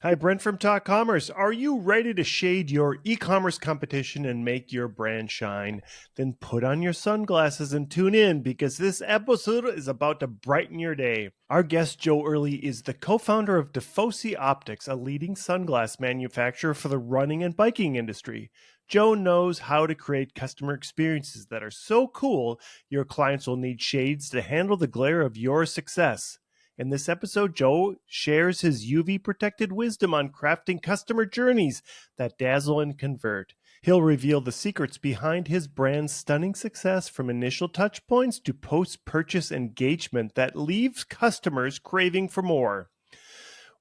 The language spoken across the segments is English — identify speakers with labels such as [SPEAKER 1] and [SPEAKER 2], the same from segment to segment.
[SPEAKER 1] Hi, Brent from Talk Commerce. Are you ready to shade your e-commerce competition and make your brand shine? Then put on your sunglasses and tune in because this episode is about to brighten your day. Our guest, Joe Earley, is the co-founder of Tifosi Optics, a leading sunglass manufacturer for the running and biking industry. Joe knows how to create customer experiences that are so cool, your clients will need shades to handle the glare of your success. In this episode, Joe shares his UV-protected wisdom on crafting customer journeys that dazzle and convert. He'll reveal the secrets behind his brand's stunning success from initial touch points to post-purchase engagement that leaves customers craving for more.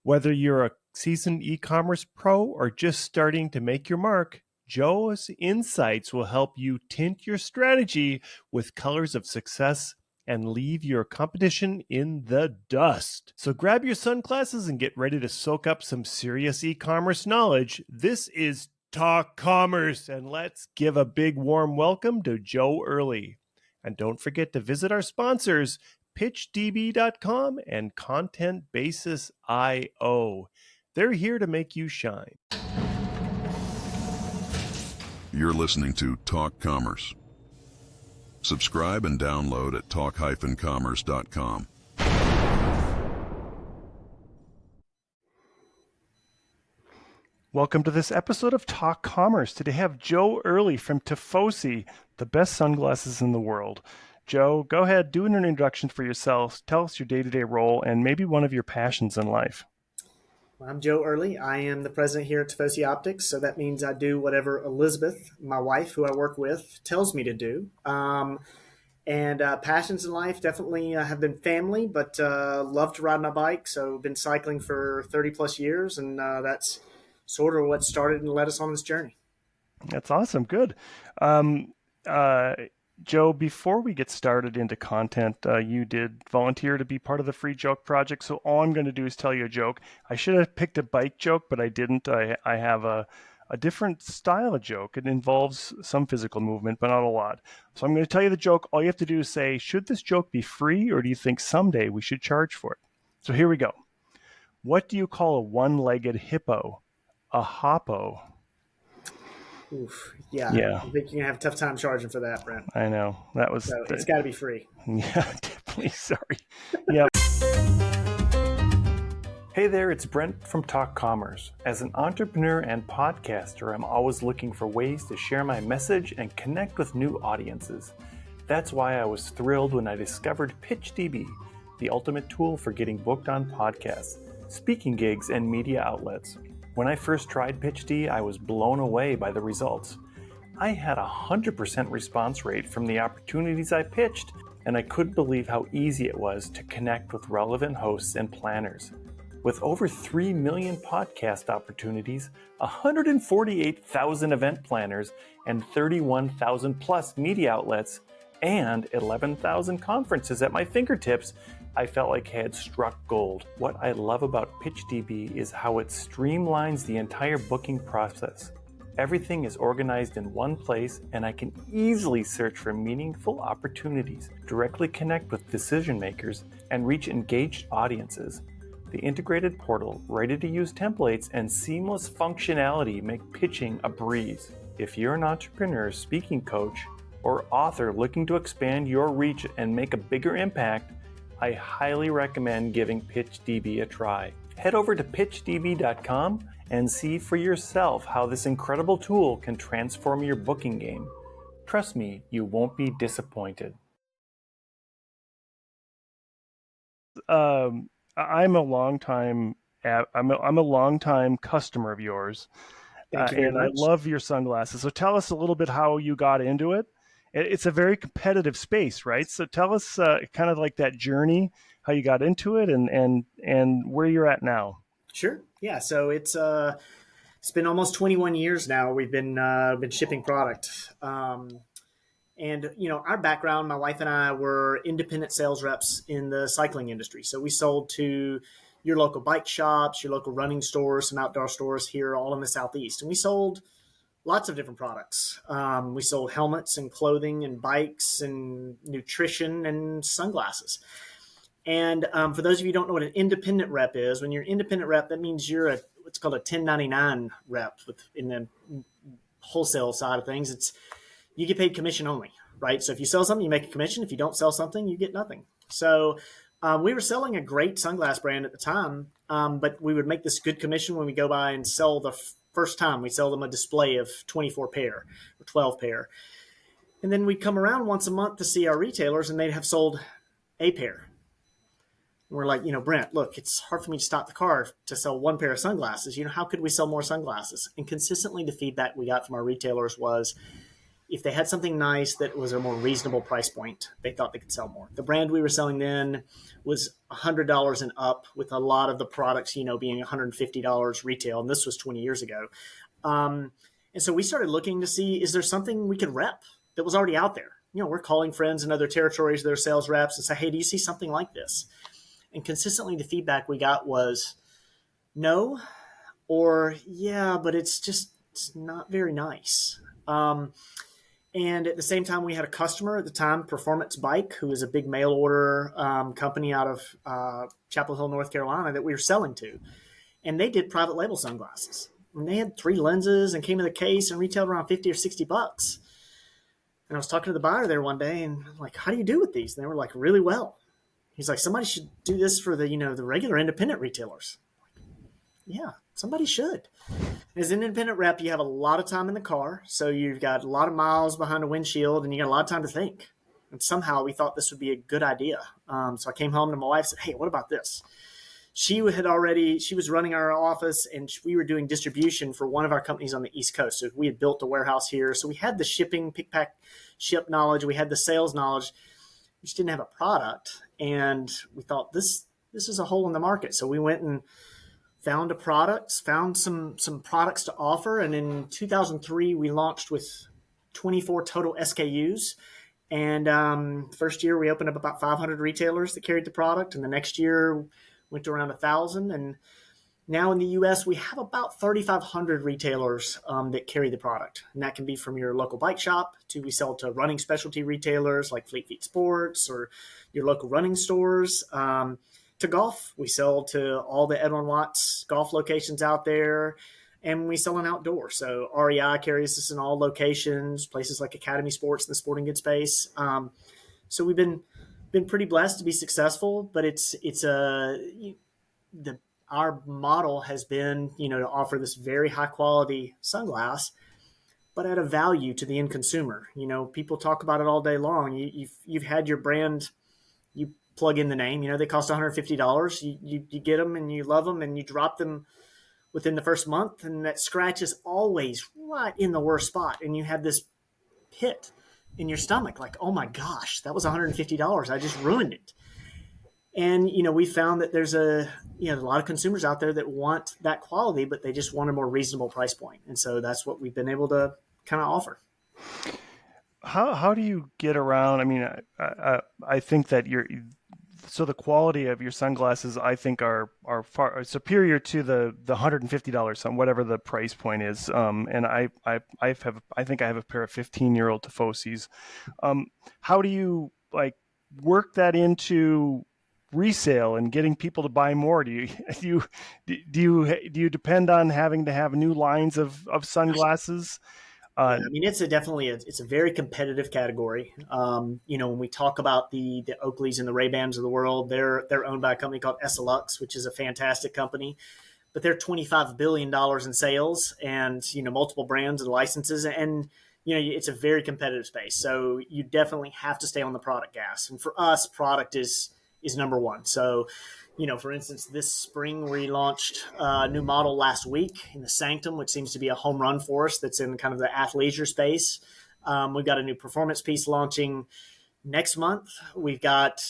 [SPEAKER 1] Whether you're a seasoned e-commerce pro or just starting to make your mark, Joe's insights will help you tint your strategy with colors of success and leave your competition in the dust. So grab your sunglasses and get ready to soak up some serious e-commerce knowledge. This is Talk Commerce, and let's give a big warm welcome to Joe Earley. And don't forget to visit our sponsors, pitchdb.com and Content Basis IO. They're here to make you shine.
[SPEAKER 2] You're listening to Talk Commerce. Subscribe and download at talk-commerce.com.
[SPEAKER 1] Welcome to this episode of Talk Commerce. Today I have Joe Earley from Tifosi, the best sunglasses in the world. Joe, go ahead, do an introduction for yourself. Tell us your day-to-day role and maybe one of your passions in life.
[SPEAKER 3] I'm Joe Earley. I am the president here at Tifosi Optics, so that means I do whatever Elizabeth, my wife, who I work with, tells me to do. Passions in life definitely have been family, but love to ride my bike. So been cycling for 30 plus years, and that's sort of what started and led us on this journey.
[SPEAKER 1] That's awesome. Good. Joe, before we get started into content, you did volunteer to be part of the Free Joke Project. So all I'm going to do is tell you a joke. I should have picked a bike joke, but I didn't. I have a different style of joke. It involves some physical movement, but not a lot. So I'm going to tell you the joke. All you have to do is say, should this joke be free, or do you think someday we should charge for it? So here we go. What do you call a one-legged hippo? A hoppo.
[SPEAKER 3] Oof, yeah.
[SPEAKER 1] Yeah.
[SPEAKER 3] I think you're going to have a tough time charging for that, Brent.
[SPEAKER 1] I know. That was.
[SPEAKER 3] So it's got to be free.
[SPEAKER 1] Yeah, definitely. Sorry. Yeah. Hey there, it's Brent from Talk Commerce. As an entrepreneur and podcaster, I'm always looking for ways to share my message and connect with new audiences. That's why I was thrilled when I discovered PitchDB, the ultimate tool for getting booked on podcasts, speaking gigs, and media outlets. When I first tried PitchD, I was blown away by the results. I had a 100% response rate from the opportunities I pitched, and I couldn't believe how easy it was to connect with relevant hosts and planners. With over 3 million podcast opportunities, 148,000 event planners, and 31,000 plus media outlets, and 11,000 conferences at my fingertips, I felt like I had struck gold. What I love about PitchDB is how it streamlines the entire booking process. Everything is organized in one place, and I can easily search for meaningful opportunities, directly connect with decision makers, and reach engaged audiences. The integrated portal, ready-to-use templates, and seamless functionality make pitching a breeze. If you're an entrepreneur, speaking coach, or author looking to expand your reach and make a bigger impact, I highly recommend giving PitchDB a try. Head over to pitchdb.com and see for yourself how this incredible tool can transform your booking game. Trust me, you won't be disappointed. I'm a longtime customer of yours, and I love your sunglasses. So tell us a little bit how you got into it. It's a very competitive space, right? So tell us kind of like that journey, how you got into it, and where you're at now.
[SPEAKER 3] Sure. Yeah. So it's been almost 21 years now. We've been shipping product. And, you know, our background, my wife and I were independent sales reps in the cycling industry. So we sold to your local bike shops, your local running stores, some outdoor stores here all in the Southeast. And we sold lots of different products. We sold helmets and clothing and bikes and nutrition and sunglasses. And for those of you who don't know what an independent rep is, when you're an independent rep, that means you're what's called a 1099 rep in the wholesale side of things. It's you get paid commission only, right? So if you sell something, you make a commission. If you don't sell something, you get nothing. So we were selling a great sunglass brand at the time, but we would make this good commission when we go by and sell the first time. We sell them a display of 24 pair or 12 pair. And then we'd come around once a month to see our retailers, and they'd have sold a pair. And we're like, Brent, look, it's hard for me to stop the car to sell one pair of sunglasses. How could we sell more sunglasses? And consistently the feedback we got from our retailers was, if they had something nice that was a more reasonable price point, they thought they could sell more. The brand we were selling then was $100 and up, with a lot of the products, being $150 retail. And this was 20 years ago. And so we started looking to see, is there something we could rep that was already out there? We're calling friends in other territories, their sales reps, and say, hey, do you see something like this? And consistently the feedback we got was no, or yeah, but it's not very nice. And at the same time, we had a customer at the time, Performance Bike, who was a big mail order company out of Chapel Hill, North Carolina, that we were selling to. And they did private label sunglasses. And they had 3 lenses and came in the case and retailed around $50 or $60. And I was talking to the buyer there one day, and I'm like, how do you do with these? And they were like, really well. He's like, somebody should do this for the regular independent retailers. Yeah, somebody should. As an independent rep, you have a lot of time in the car. So you've got a lot of miles behind a windshield, and you got a lot of time to think. And somehow we thought this would be a good idea. So I came home to my wife and said, hey, what about this? She was running our office, and we were doing distribution for one of our companies on the East Coast. So we had built a warehouse here. So we had the shipping, pick, pack, ship knowledge. We had the sales knowledge. We just didn't have a product. And we thought this is a hole in the market. So we went and found some products to offer. And in 2003, we launched with 24 total SKUs. And first year, we opened up about 500 retailers that carried the product. And the next year, went to around 1,000. And now in the U.S., we have about 3,500 retailers that carry the product. And that can be from your local bike shop to we sell to running specialty retailers like Fleet Feet Sports or your local running stores. To golf, we sell to all the Edwin Watts golf locations out there. And we sell an outdoor. So REI carries us in all locations, places like Academy Sports in the sporting goods space. So we've been pretty blessed to be successful, but our model has been, to offer this very high quality sunglass, but at a value to the end consumer. People talk about it all day long. You've had your brand, you plug in the name, they cost $150. You get them and you love them and you drop them within the first month, and that scratch is always right in the worst spot. And you have this pit in your stomach, like, oh my gosh, that was $150. I just ruined it. And, we found that there's a lot of consumers out there that want that quality, but they just want a more reasonable price point. And so that's what we've been able to kind of offer.
[SPEAKER 1] How do you get around? I mean, I think that the quality of your sunglasses, I think, are far superior to the $150, whatever the price point is. And I think I have a pair of 15-year-old Tifosis. How do you work that into resale and getting people to buy more? Do you depend on having to have new lines of sunglasses?
[SPEAKER 3] I mean, it's a very competitive category. When we talk about the Oakleys and the Ray-Bans of the world, they're owned by a company called Essilux, which is a fantastic company, but they're $25 billion in sales and, multiple brands and licenses. And, it's a very competitive space. So you definitely have to stay on the product gas. And for us, product is number one. So, for instance, this spring we launched a new model last week in the Sanctum, which seems to be a home run for us. That's in kind of the athleisure space. We've got a new performance piece launching next month. We've got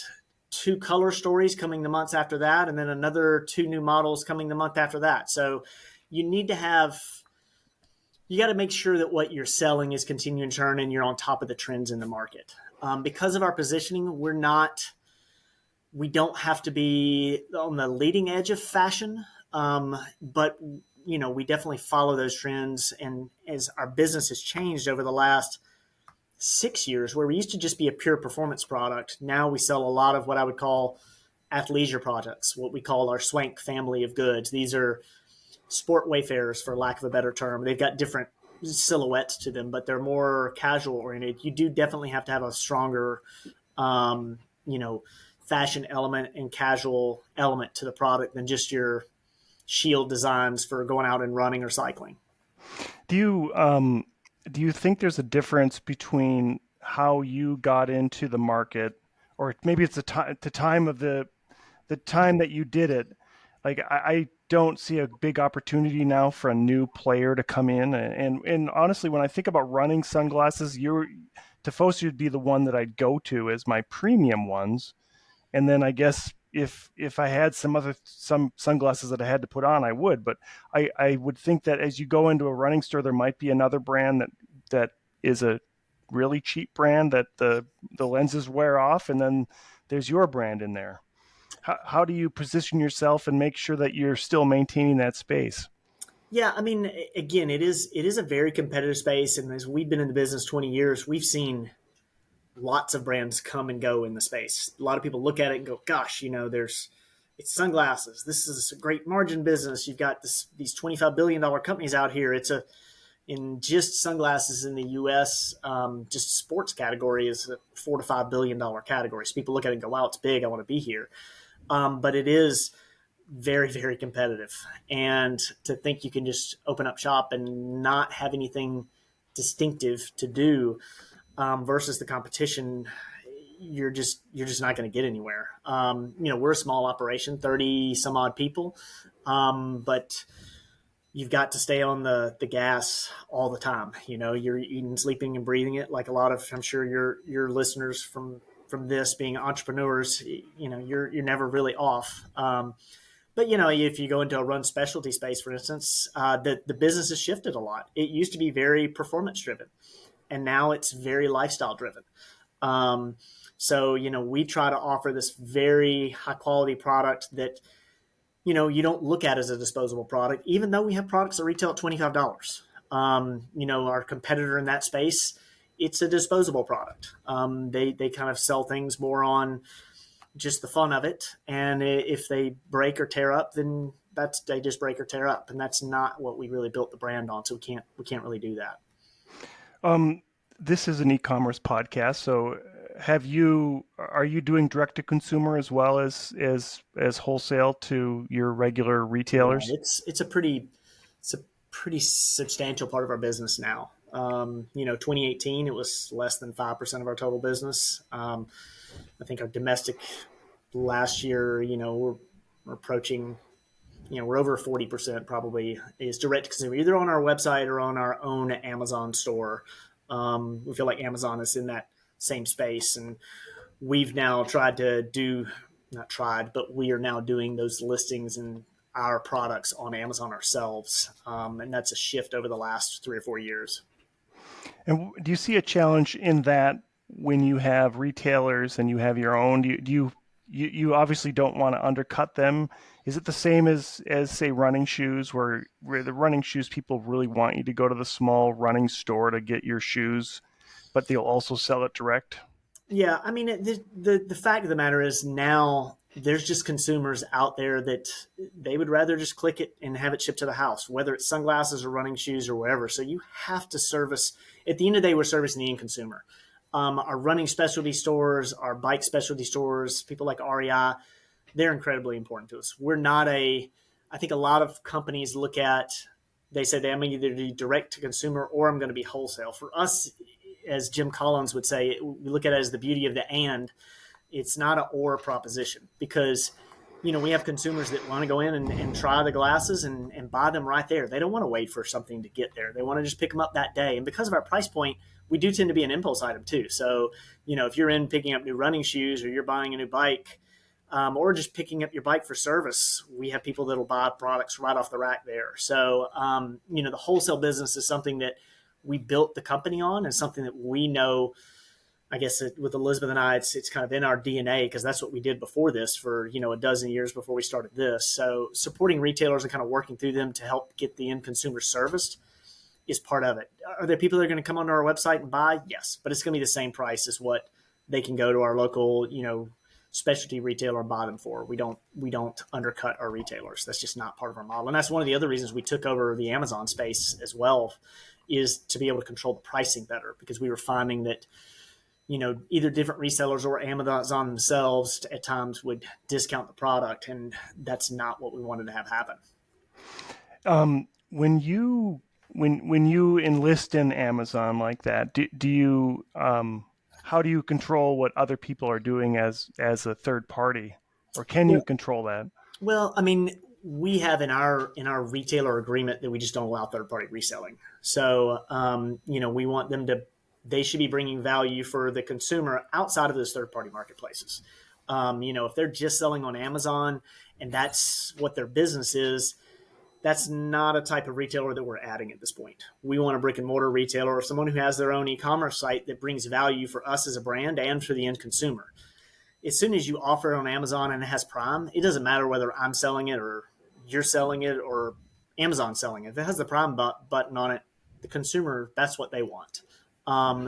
[SPEAKER 3] 2 color stories coming the months after that, and then another 2 new models coming the month after that. So you got to make sure that what you're selling is continuing to turn and you're on top of the trends in the market. Because of our positioning, we don't have to be on the leading edge of fashion, but, we definitely follow those trends. And as our business has changed over the last 6 years, where we used to just be a pure performance product, now we sell a lot of what I would call athleisure products, what we call our Swank family of goods. These are sport wayfarers, for lack of a better term. They've got different silhouettes to them, but they're more casual oriented. You do definitely have to have a stronger, you know, fashion element and casual element to the product than just your shield designs for going out and running or cycling.
[SPEAKER 1] Do you think there's a difference between how you got into the market, or maybe it's the time of the time that you did it? Like I don't see a big opportunity now for a new player to come in, and honestly, when I think about running sunglasses, Tifosi would be the one that I'd go to as my premium ones. And then I guess if I had some sunglasses that I had to put on, I would. But I would think that as you go into a running store, there might be another brand that is a really cheap brand that the lenses wear off, and then there's your brand in there. How do you position yourself and make sure that you're still maintaining that space?
[SPEAKER 3] Yeah, I mean, again, it is a very competitive space, and as we've been in the business 20 years, we've seen lots of brands come and go in the space. A lot of people look at it and go, "Gosh, it's sunglasses. This is a great margin business. You've got these $25 billion companies out here. In just sunglasses in the U.S., just sports category is a $4 to $5 billion category. So people look at it and go, wow, it's big. I want to be here. But it is very, very competitive. And to think you can just open up shop and not have anything distinctive to do versus the competition, you're just not going to get anywhere. We're a small operation, 30 some odd people, but you've got to stay on the gas all the time. You're eating, sleeping, and breathing it like a lot of, I'm sure your listeners from this being entrepreneurs, you're never really off. But if you go into a run specialty space, for instance, the business has shifted a lot. It used to be very performance driven, and now it's very lifestyle driven. So we try to offer this very high quality product that you don't look at as a disposable product, even though we have products that retail at $25. Our competitor in that space, it's a disposable product. They kind of sell things more on just the fun of it. And if they break or tear up, then they just break or tear up. And that's not what we really built the brand on. So we can't really do that.
[SPEAKER 1] This is an e-commerce podcast. So are you doing direct to consumer as well as wholesale to your regular retailers?
[SPEAKER 3] Yeah, it's a pretty substantial part of our business now. 2018, it was less than 5% of our total business. I think our domestic last year, we're approaching, we're over 40% probably is direct to consumer, either on our website or on our own Amazon store. We feel like Amazon is in that same space, and we've now we are now doing those listings and our products on Amazon ourselves. And that's a shift over the last 3 or 4 years.
[SPEAKER 1] And do you see a challenge in that when you have retailers and you have your own? Do you obviously don't want to undercut them? Is it the same as say running shoes, where the running shoes people really want you to go to the small running store to get your shoes, but they'll also sell it direct?
[SPEAKER 3] Yeah, I mean, the fact of the matter is now there's just consumers out there that they would rather just click it and have it shipped to the house, whether it's sunglasses or running shoes or whatever. So you have to service, at the end of the day, we're servicing the end consumer. Our running specialty stores, our bike specialty stores, people like REI, they're incredibly important to us. I think a lot of companies they say I'm going to either do direct to consumer or I'm going to be wholesale. For us, as Jim Collins would say, we look at it as the beauty of the and. It's not an or proposition, because we have consumers that want to go in and try the glasses and buy them right there. They don't want to wait for something to get there. They want to just pick them up that day. And because of our price point, we do tend to be an impulse item too. So, if you're in picking up new running shoes, or you're buying a new bike, or just picking up your bike for service, we have people that'll buy products right off the rack there. So, the wholesale business is something that we built the company on, and something that we know, I guess with Elizabeth and I, it's kind of in our DNA, because that's what we did before this for, a dozen years before we started this. So supporting retailers and kind of working through them to help get the end consumer serviced is part of it. Are there people that are going to come onto our website and buy? Yes, but it's going to be the same price as what they can go to our local, specialty retailer and buy them for. We don't undercut our retailers. That's just not part of our model. And that's one of the other reasons we took over the Amazon space as well, is to be able to control the pricing better, because we were finding that, either different resellers or Amazon themselves at times would discount the product, and that's not what we wanted to have happen.
[SPEAKER 1] When you enlist in Amazon like that, do you how do you control what other people are doing as a third party, or can you control that?
[SPEAKER 3] Well, I mean, we have in our retailer agreement that we just don't allow third party reselling. So, we want them they should be bringing value for the consumer outside of those third party marketplaces. If they're just selling on Amazon and that's what their business is, that's not a type of retailer that we're adding at this point. We want a brick and mortar retailer, or someone who has their own e-commerce site that brings value for us as a brand and for the end consumer. As soon as you offer it on Amazon and it has Prime, it doesn't matter whether I'm selling it or you're selling it or Amazon's selling it. If it has the Prime button on it, the consumer, that's what they want. That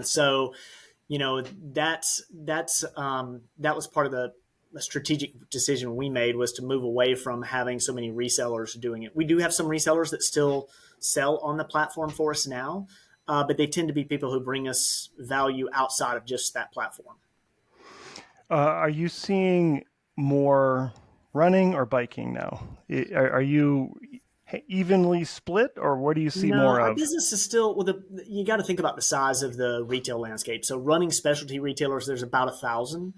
[SPEAKER 3] was part of the strategic decision we made, was to move away from having so many resellers doing it. We do have some resellers that still sell on the platform for us now, but they tend to be people who bring us value outside of just that platform.
[SPEAKER 1] Are you seeing more running or biking now? Are you evenly split, or what do you see more of?
[SPEAKER 3] Our business is still, you got to think about the size of the retail landscape. So running specialty retailers, there's about 1,000.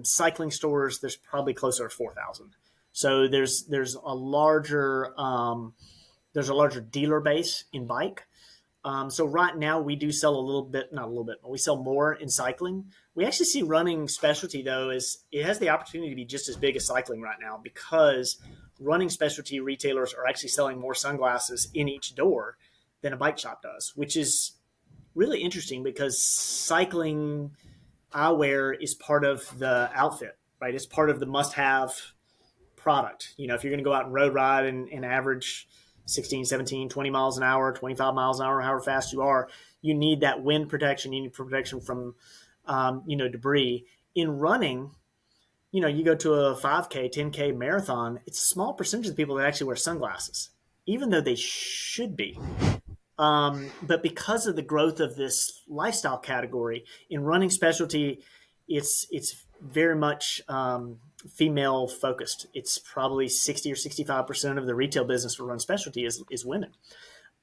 [SPEAKER 3] Cycling stores, there's probably closer to 4,000. So there's a larger dealer base in bike. So right now we do sell but we sell more in cycling. We actually see running specialty, though, is it has the opportunity to be just as big as cycling right now, because running specialty retailers are actually selling more sunglasses in each door than a bike shop does, which is really interesting, because cycling eyewear is part of the outfit, right? It's part of the must-have product. If you're going to go out and road ride and average 16, 17, 20 miles an hour, 25 miles an hour, however fast you are, you need that wind protection. You need protection from, debris. In running, you go to a 5K, 10K marathon, it's a small percentage of the people that actually wear sunglasses, even though they should be. But because of the growth of this lifestyle category in running specialty, it's very much female focused. It's probably 60 or 65% of the retail business for run specialty is women.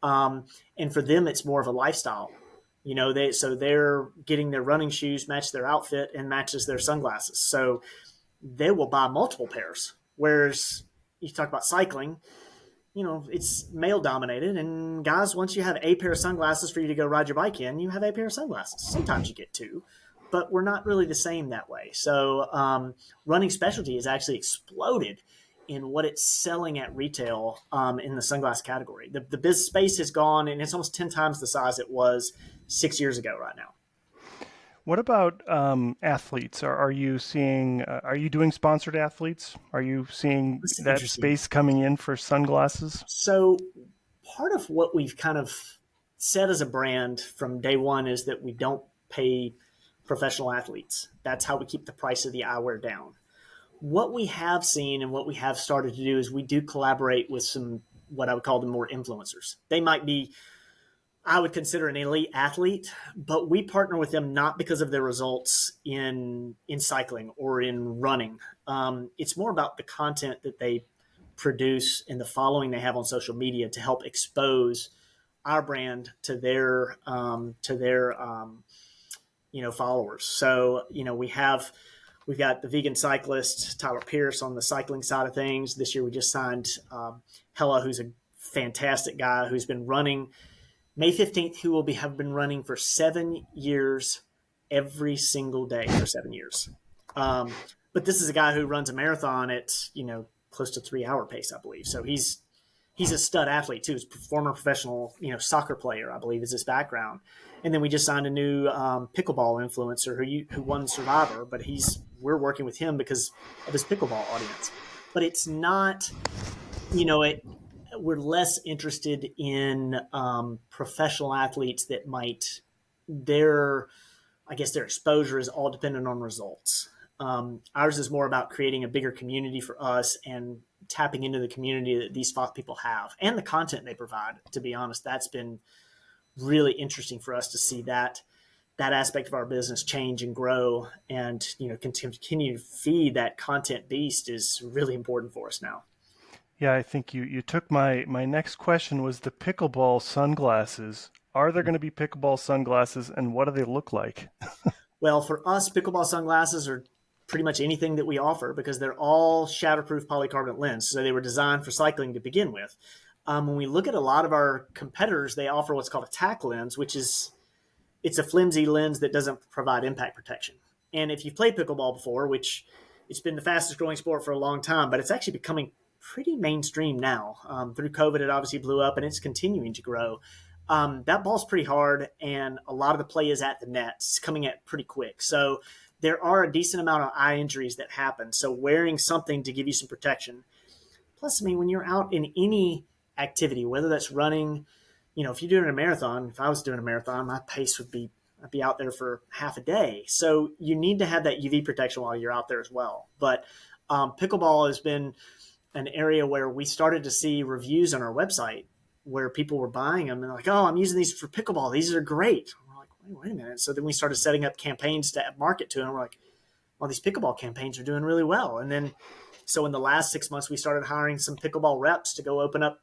[SPEAKER 3] And for them, it's more of a lifestyle. They're getting their running shoes match their outfit and matches their sunglasses. So they will buy multiple pairs. Whereas you talk about cycling, it's male dominated, and guys, once you have a pair of sunglasses for you to go ride your bike in, you have a pair of sunglasses. Sometimes you get two, but we're not really the same that way. So running specialty has actually exploded in what it's selling at retail in the sunglass category. The biz space has gone, and it's almost 10 times the size it was 6 years ago right now.
[SPEAKER 1] What about athletes? Are you seeing? Are you doing sponsored athletes? Are you seeing that space coming in for sunglasses?
[SPEAKER 3] So part of what we've kind of said as a brand from day one is that we don't pay professional athletes. That's how we keep the price of the eyewear down. What we have seen and what we have started to do is we do collaborate with some, what I would call them, more influencers. They might be, I would consider, an elite athlete, but we partner with them not because of their results in cycling or in running. It's more about the content that they produce and the following they have on social media to help expose our brand to their followers. So, we've got the vegan cyclist, Tyler Pierce, on the cycling side of things. This year we just signed Hella, who's a fantastic guy who's been running May 15th, who will have been running for 7 years, every single day for 7 years. But this is a guy who runs a marathon at, close to 3 hour pace, I believe. So he's a stud athlete too. He's a former professional, soccer player, I believe, is his background. And then we just signed a new pickleball influencer who won Survivor, but we're working with him because of his pickleball audience. But it's not, we're less interested in professional athletes that their exposure is all dependent on results. Ours is more about creating a bigger community for us and tapping into the community that these people have and the content they provide. To be honest, that's been really interesting for us to see that aspect of our business change and grow, and continue to feed that content beast is really important for us now.
[SPEAKER 1] Yeah, I think you took my next question was the pickleball sunglasses. Are there going to be pickleball sunglasses, and what do they look like?
[SPEAKER 3] Well, for us, pickleball sunglasses are pretty much anything that we offer because they're all shatterproof polycarbonate lens. So they were designed for cycling to begin with. When we look at a lot of our competitors, they offer what's called a tack lens, which is it's a flimsy lens that doesn't provide impact protection. And if you've played pickleball before, which it's been the fastest growing sport for a long time, but it's actually becoming pretty mainstream now. Through COVID, it obviously blew up and it's continuing to grow. That ball's pretty hard, and a lot of the play is at the net. It's coming at pretty quick. So there are a decent amount of eye injuries that happen. So wearing something to give you some protection. Plus, I mean, when you're out in any activity, whether that's running, if you're doing a marathon, if I was doing a marathon, my pace would be, I'd be out there for half a day. So you need to have that UV protection while you're out there as well. But pickleball has been an area where we started to see reviews on our website where people were buying them and like, oh, I'm using these for pickleball. These are great. And we're like, wait a minute. So then we started setting up campaigns to market to them. And we're like, well, these pickleball campaigns are doing really well. And then, so in the last 6 months, we started hiring some pickleball reps to go open up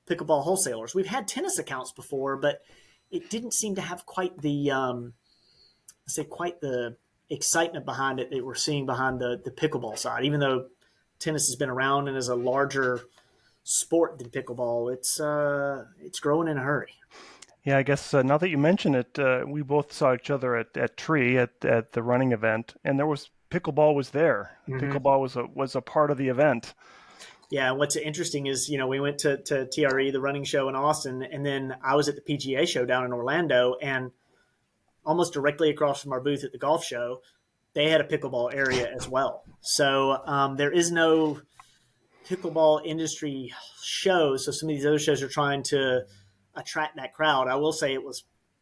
[SPEAKER 3] pickleball wholesalers. We've had tennis accounts before, but it didn't seem to have quite the, quite the excitement behind it that we're seeing behind the pickleball side. Even though tennis has been around and is a larger sport than pickleball, it's growing in a hurry.
[SPEAKER 1] Yeah, I guess now that you mention it, we both saw each other at Tree at the running event, and pickleball was there. Mm-hmm. Pickleball was a part of the event.
[SPEAKER 3] Yeah, what's interesting is, we went to TRE, the running show in Austin, and then I was at the PGA show down in Orlando, and almost directly across from our booth at the golf show, they had a pickleball area as well. So there is no pickleball industry show. So some of these other shows are trying to attract that crowd. I will say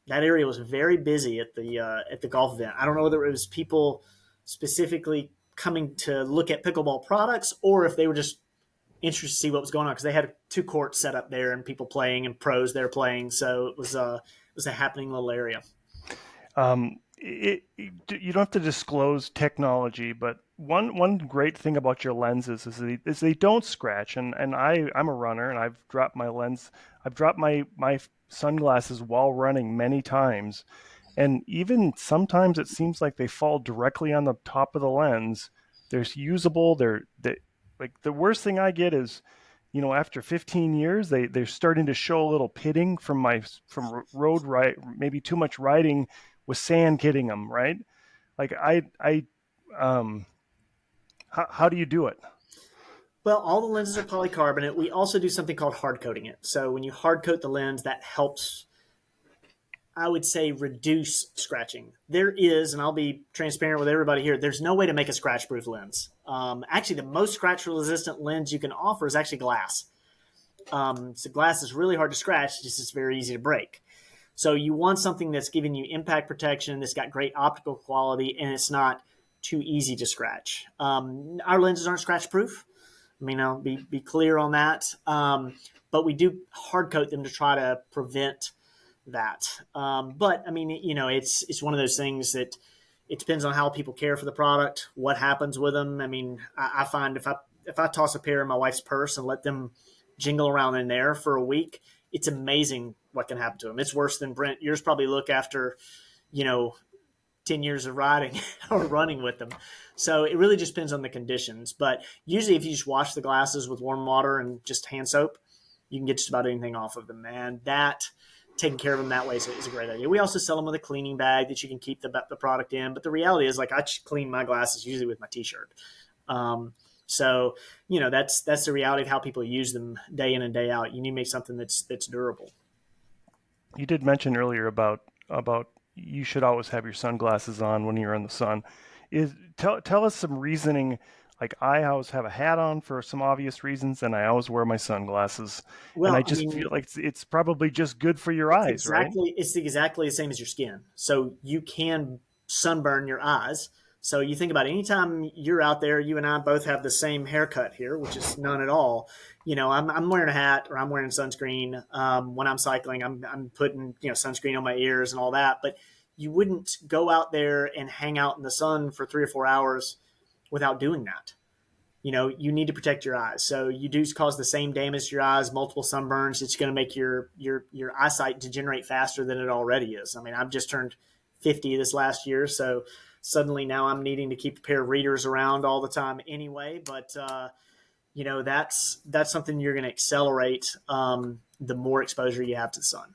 [SPEAKER 3] that area was very busy at the golf event. I don't know whether it was people specifically coming to look at pickleball products or if they were just interested to see what was going on, because they had 2 courts set up there and people playing and pros there playing. So it was a happening little area.
[SPEAKER 1] You don't have to disclose technology, but one great thing about your lenses is they don't scratch. And I'm a runner, and I've dropped my sunglasses while running many times, and even sometimes it seems like they fall directly on the top of the lens. They're usable. They like the worst thing I get is, after 15 years, they're starting to show a little pitting from road ride, maybe too much riding with sand hitting them, right? Like how do you do it?
[SPEAKER 3] Well, all the lenses are polycarbonate. We also do something called hard coating it. So when you hard coat the lens, that helps, I would say, reduce scratching. There is, and I'll be transparent with everybody here, there's no way to make a scratch-proof lens. Actually, the most scratch-resistant lens you can offer is actually glass. So glass is really hard to scratch, just it's very easy to break. So you want something that's giving you impact protection, that's got great optical quality, and it's not too easy to scratch. Our lenses aren't scratch-proof. I mean, I'll be clear on that. But we do hard coat them to try to prevent that. But I mean, it's one of those things that it depends on how people care for the product, what happens with them. I mean, I find if I toss a pair in my wife's purse and let them jingle around in there for a week, it's amazing what can happen to them. It's worse than Brent. Yours probably look after, 10 years of riding or running with them. So it really just depends on the conditions. But usually if you just wash the glasses with warm water and just hand soap, you can get just about anything off of them. And that, taking care of them that way is a great idea. We also sell them with a cleaning bag that you can keep the product in. But the reality is, like, I clean my glasses usually with my T-shirt. So, that's the reality of how people use them day in and day out. You need to make something that's durable.
[SPEAKER 1] You did mention earlier about you should always have your sunglasses on when you're in the sun. Tell us some reasoning. Like, I always have a hat on for some obvious reasons, and I always wear my sunglasses. Well, and I feel like it's probably just good for your eyes, right?
[SPEAKER 3] It's exactly the same as your skin. So you can sunburn your eyes. So you think about it, anytime you're out there, you and I both have the same haircut here, which is none at all. I'm wearing a hat or I'm wearing sunscreen. When I'm cycling, I'm putting, sunscreen on my ears and all that. But you wouldn't go out there and hang out in the sun for 3 or 4 hours without doing that. You need to protect your eyes. So you do cause the same damage to your eyes, multiple sunburns. It's going to make your eyesight degenerate faster than it already is. I mean, I've just turned 50 this last year, so suddenly now I'm needing to keep a pair of readers around all the time anyway. But, that's something you're going to accelerate the more exposure you have to the sun.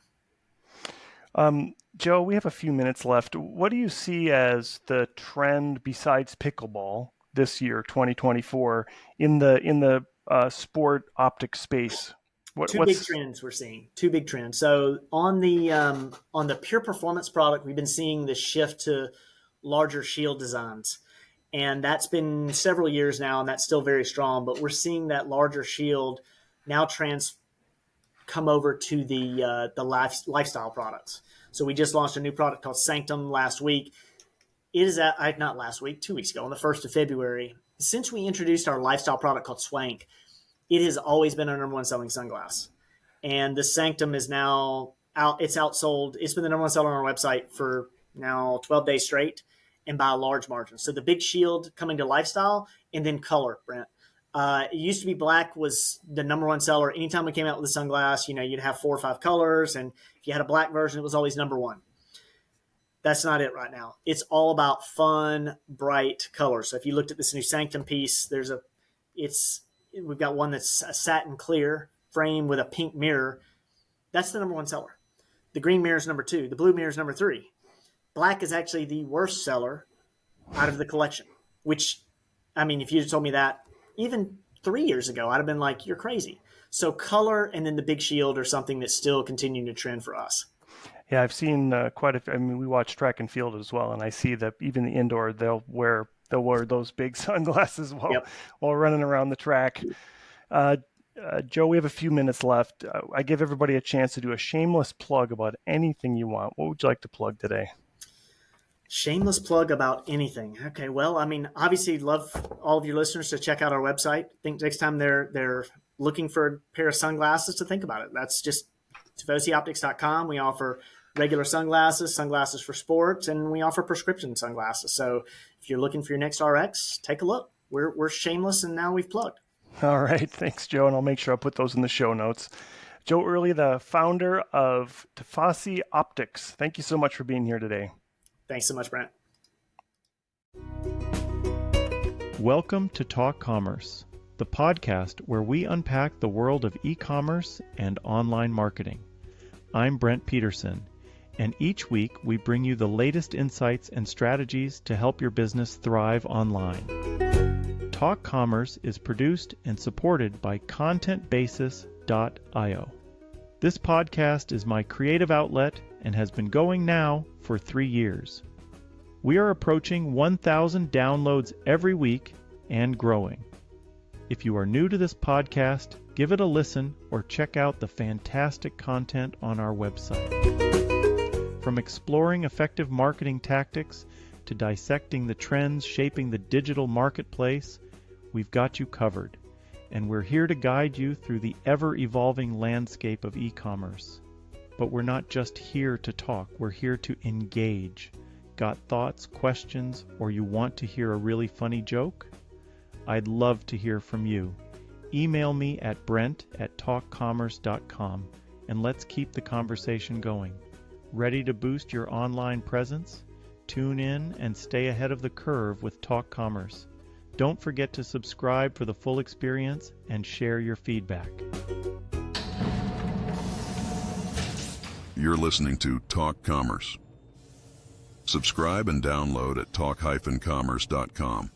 [SPEAKER 1] Joe, we have a few minutes left. What do you see as the trend besides pickleball this year, 2024, in the sport optic space?
[SPEAKER 3] Two big trends we're seeing. Two big trends. So on the pure performance product, we've been seeing the shift to larger shield designs, and that's been several years now, and that's still very strong. But we're seeing that larger shield now come over to the lifestyle products. So we just launched a new product called Sanctum last week. It is not last week, 2 weeks ago, on the 1st of February. Since we introduced our lifestyle product called Swank, it has always been our number one selling sunglass. And the Sanctum is now out. It's outsold. It's been the number one seller on our website for now 12 days straight and by a large margin. So the big shield coming to lifestyle, and then color, Brent. It used to be black was the number one seller. Anytime we came out with a sunglass, you'd have 4 or 5 colors. And if you had a black version, it was always number one. That's not it right now. It's all about fun, bright colors. So if you looked at this new Sanctum piece, we've got one that's a satin clear frame with a pink mirror. That's the number one seller. The green mirror is number 2. The blue mirror is number 3. Black is actually the worst seller out of the collection, which, I mean, if you had told me that even 3 years ago, I'd have been like, you're crazy. So color and then the big shield are something that's still continuing to trend for us.
[SPEAKER 1] Yeah, I've seen quite a few. I mean, we watch track and field as well, and I see that even the indoor, they'll wear those big sunglasses while running around the track. Joe, we have a few minutes left. I give everybody a chance to do a shameless plug about anything you want. What would you like to plug today?
[SPEAKER 3] Shameless plug about anything. Okay, well, I mean, obviously, love all of your listeners to check out our website. I think next time they're looking for a pair of sunglasses, to think about it. That's just TifosiOptics.com. We offer regular sunglasses for sports, and we offer prescription sunglasses. So if you're looking for your next RX, take a look. We're shameless, and now we've plugged.
[SPEAKER 1] All right. Thanks, Joe. And I'll make sure I'll put those in the show notes. Joe Earley, the founder of Tifosi Optics. Thank you so much for being here today.
[SPEAKER 3] Thanks so much, Brent.
[SPEAKER 4] Welcome to Talk Commerce, the podcast where we unpack the world of e-commerce and online marketing. I'm Brent Peterson, and each week we bring you the latest insights and strategies to help your business thrive online. Talk Commerce is produced and supported by ContentBasis.io. This podcast is my creative outlet and has been going now for 3 years. We are approaching 1,000 downloads every week and growing. If you are new to this podcast, give it a listen or check out the fantastic content on our website. From exploring effective marketing tactics to dissecting the trends shaping the digital marketplace, we've got you covered, and we're here to guide you through the ever-evolving landscape of e-commerce. But we're not just here to talk, we're here to engage. Got thoughts, questions, or you want to hear a really funny joke? I'd love to hear from you. Email me at brent@talkcommerce.com and let's keep the conversation going. Ready to boost your online presence? Tune in and stay ahead of the curve with Talk Commerce. Don't forget to subscribe for the full experience and share your feedback.
[SPEAKER 2] You're listening to Talk Commerce. Subscribe and download at talk-commerce.com.